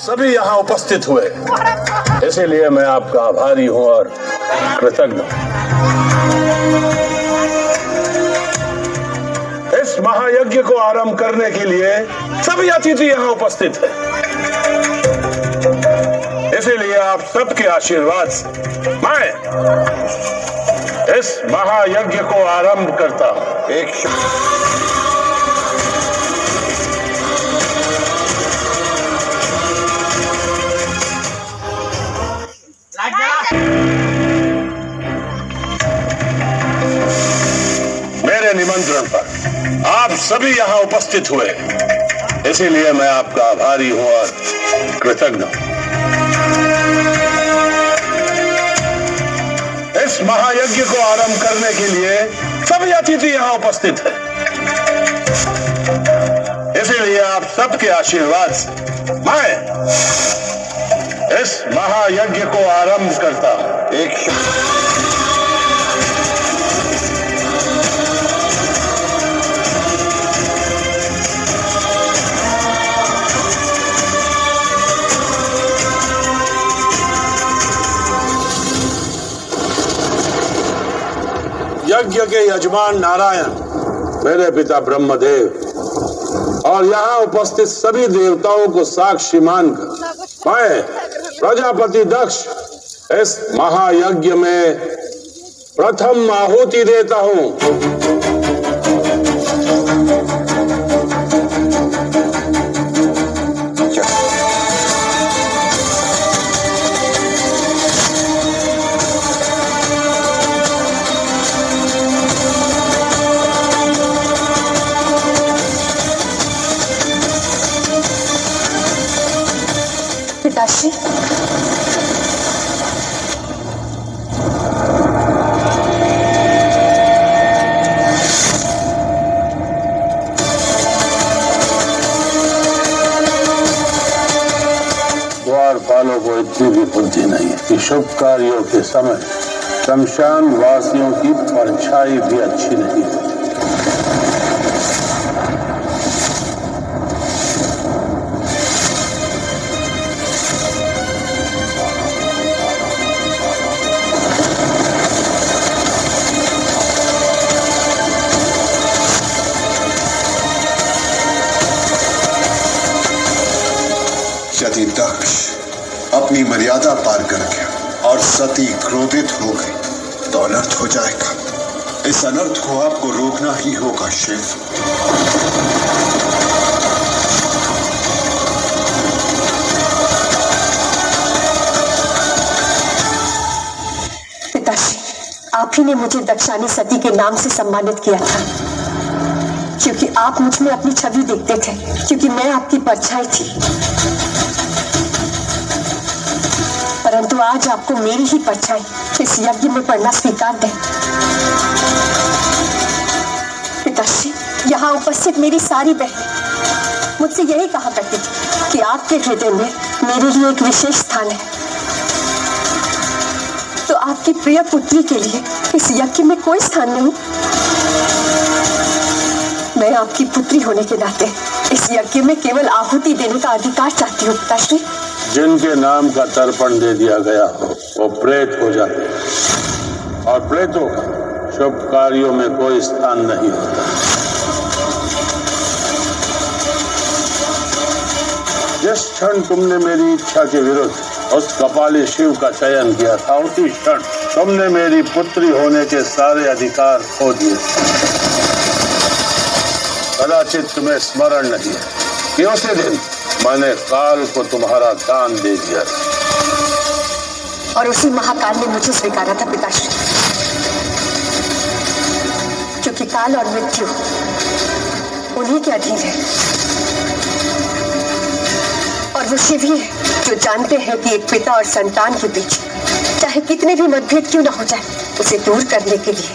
सभी यहाँ उपस्थित हुए, इसीलिए मैं आपका आभारी हूँ और कृतज्ञ हूँ। इस महायज्ञ को आरंभ करने के लिए सभी अतिथि यहाँ उपस्थित हैं, इसीलिए आप सबके आशीर्वाद से मैं इस महायज्ञ को आरंभ करता हूँ। मेरे निमंत्रण पर आप सभी यहाँ उपस्थित हुए, इसीलिए मैं आपका आभारी हूँ और कृतज्ञ हूँ। इस महायज्ञ को आरंभ करने के लिए सभी अतिथि यहाँ उपस्थित हैं, इसीलिए आप सबके आशीर्वाद से मैं इस महायज्ञ को आरंभ करता हूँ। यज्ञ के यजमान नारायण, मेरे पिता ब्रह्मदेव और यहाँ उपस्थित सभी देवताओं को साक्षी मानकर मैं प्रजापति दक्ष इस महायज्ञ में प्रथम आहुति देता हूँ। पिताश्री, द्वारपालों को इतनी भी बुद्धि नहीं है कि शुभ कार्यों के समय शमशान वासियों की परछाई भी अच्छी नहीं होती। यदि दक्ष अपनी मर्यादा पार कर गया और सती क्रोधित हो गई तो अनर्थ हो जाएगा। इस अनर्थ को आपको रोकना ही होगा शिव। पिताश्री, आप ही ने मुझे दक्षानी सती के नाम से सम्मानित किया था, क्योंकि आप मुझ में अपनी छवि देखते थे, क्योंकि मैं आपकी परछाई थी। परंतु आज आपको मेरी ही परछाई इस यज्ञ में पड़ना स्वीकार दें। पिताश्री, यहाँ उपस्थित मेरी सारी बहनें मुझसे यही कहा करती थी कि आपके हृदय में मेरे लिए एक विशेष स्थान है, तो आपकी प्रिय पुत्री के लिए इस यज्ञ में कोई स्थान नहीं। मैं आपकी पुत्री होने के नाते इस यज्ञ में केवल आहुति देने का अधिकार चाहती हूँ। पिताश्री, जिनके नाम का तर्पण दे दिया गया हो वो प्रेत हो जाते हैं, और प्रेतों का शुभ कार्यों में कोई स्थान नहीं होता। जिस क्षण तुमने मेरी इच्छा के विरुद्ध उस कपाली शिव का चयन किया था, उसी क्षण तुमने मेरी पुत्री होने के सारे अधिकार खो दिए। कदाचित तुम्हें स्मरण नहीं है कि उसी दिन मैंने काल को तुम्हारा दान दे दिया, और उसी महाकाल ने मुझे स्वीकारा था। पिताश्री, क्योंकि काल और मृत्यु उन्हीं के अधीन है, और वो शिव ही है जो जानते हैं कि एक पिता और संतान के बीच चाहे कितने भी मतभेद क्यों ना हो जाए, उसे दूर करने के लिए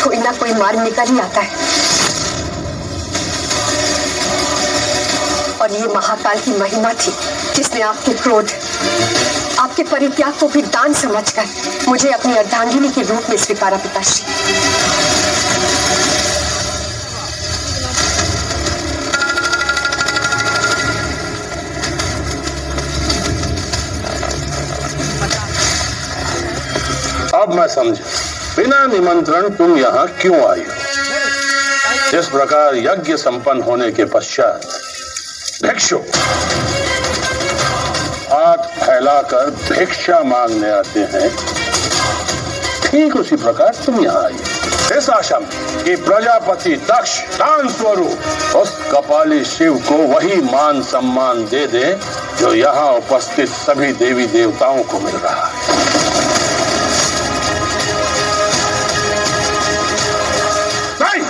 कोई ना कोई मार्ग निकल ही आता है। और ये महाकाल की महिमा थी जिसने आपके क्रोध, आपके परित्याग को भी दान समझकर मुझे अपनी अर्धांगिनी के रूप में स्वीकारा। पिताश्री, अब मैं समझा, बिना निमंत्रण तुम यहाँ क्यों आई हो। जिस प्रकार यज्ञ संपन्न होने के पश्चात भिक्षु हाथ फैलाकर भिक्षा मांगने आते हैं, ठीक उसी प्रकार तुम यहाँ आई हो, इस आशा में कि प्रजापति दक्ष दान स्वरूप उस कपाली शिव को वही मान सम्मान दे दे जो यहाँ उपस्थित सभी देवी देवताओं को मिल रहा है। नहीं,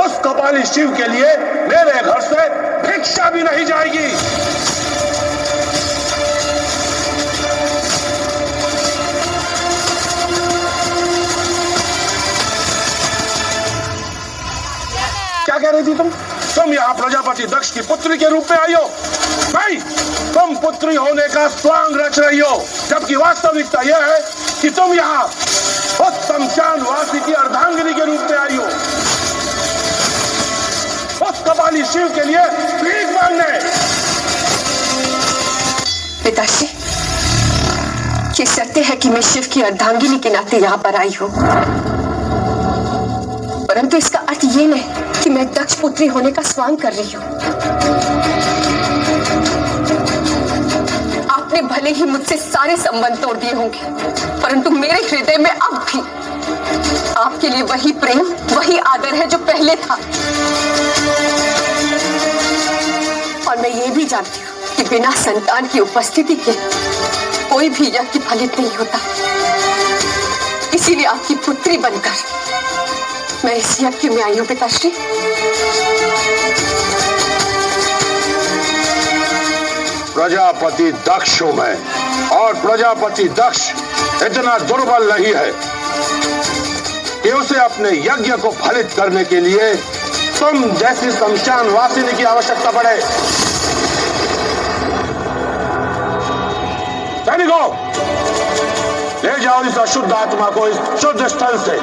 उस कपाली शिव के लिए मेरे घर से भिक्षा भी नहीं जाएगी। क्या कह रही थी तुम यहाँ प्रजापति दक्ष की पुत्री के रूप में आई हो। नहीं, तुम पुत्री होने का स्वांग रच रही हो, जबकि वास्तविकता यह है कि तुम यहाँ उस शमशान वासी की अर्धांगिनी के रूप में आई हो, उस कपाली शिव के लिए भीख मांगने। पिताश्री, ये सत्य है कि मैं शिव की अर्धांगिनी के नाते यहाँ पर आई हूँ, परंतु इसका अर्थ ये नहीं कि मैं दक्ष पुत्री होने का स्वांग कर रही हूँ। आपने भले ही मुझसे सारे संबंध तोड़ दिए होंगे, परंतु मेरे हृदय में अब भी आपके लिए वही प्रेम, वही आदर है जो पहले था। और मैं ये भी जानती हूँ कि बिना संतान की उपस्थिति के कोई भी यज्ञ फलित नहीं होता। इसीलिए आपकी पुत्री बनकर मैं इस यज्ञ में आई हूँ पिताश्री। प्रजापति दक्ष हूं मैं, और प्रजापति दक्ष इतना दुर्बल नहीं है कि उसे अपने यज्ञ को फलित करने के लिए तुम जैसी शमशान वासिनी की आवश्यकता पड़े। सैनिकों, ले जाओ इस अशुद्ध आत्मा को इस शुद्ध स्थल से।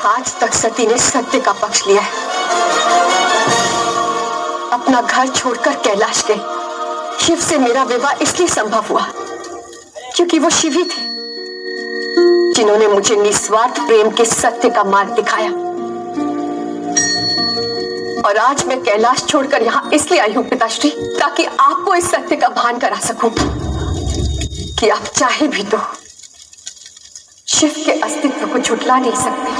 आज तक सती ने सत्य का पक्ष लिया है। अपना घर छोड़कर कैलाश गई। शिव से मेरा विवाह इसलिए संभव हुआ क्योंकि वो शिव ही थे जिन्होंने मुझे निस्वार्थ प्रेम के सत्य का मार्ग दिखाया। और आज मैं कैलाश छोड़कर यहाँ इसलिए आई हूँ पिताश्री, ताकि आपको इस सत्य का भान करा सकूं कि आप चाहे भी तो शिव के अस्तित्व को झुठला नहीं सकते,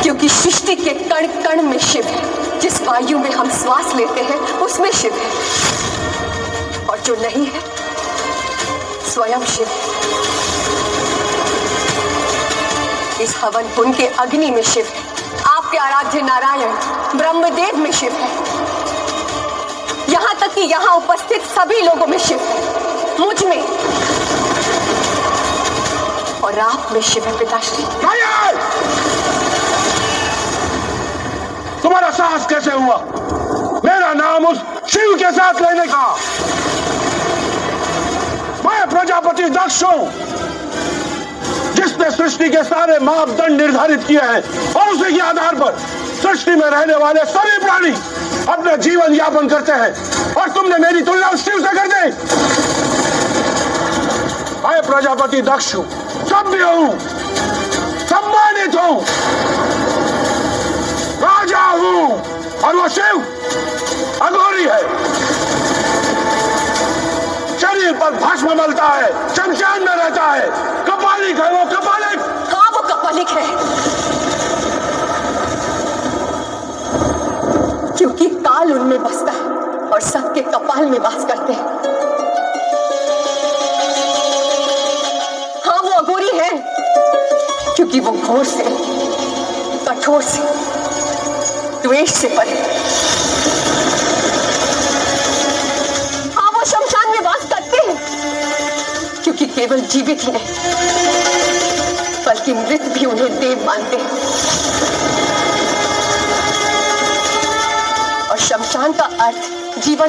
क्योंकि सृष्टि के कण कण में शिव है। जिस वायु में हम श्वास लेते हैं उसमें शिव है, और जो नहीं है स्वयं शिव। इस हवन कुंड के अग्नि में शिव है, आपके आराध्य नारायण ब्रह्मदेव में शिव है, यहाँ तक कि यहाँ उपस्थित सभी लोगों में शिव है, मुझ में और आप में शिव है पिताश्री। तुम्हारा साहस कैसे हुआ मेरा नाम उस शिव के साथ लेने का? मैं प्रजापति दक्ष हूं, जिसने सृष्टि के सारे मापदंड निर्धारित किए हैं, और उसी के आधार पर सृष्टि में रहने वाले सभी प्राणी अपना जीवन यापन करते हैं, और तुमने मेरी तुलना उस शिव से कर दी। मैं प्रजापति दक्ष हूं, सभ्य हूं, सम्मानित हूं, राजा हूं, और वो शिव अघोरी है, शरीर पर भस्म मलता है, शमशान में रहता है, कपालिक है वो, कपालिक। हाँ, वो कपालिक है, क्योंकि काल उनमें बसता है और सबके कपाल में वास करते हैं। हाँ, वो अघोरी है, क्योंकि वो घोर से, कठोर से, द्वेष से परे। हाँ, वो शमशान में वास करते हैं, क्योंकि केवल जीवित ही नहीं बल्कि मृत भी उन्हें देव मानते हैं। और शमशान का अर्थ जीवन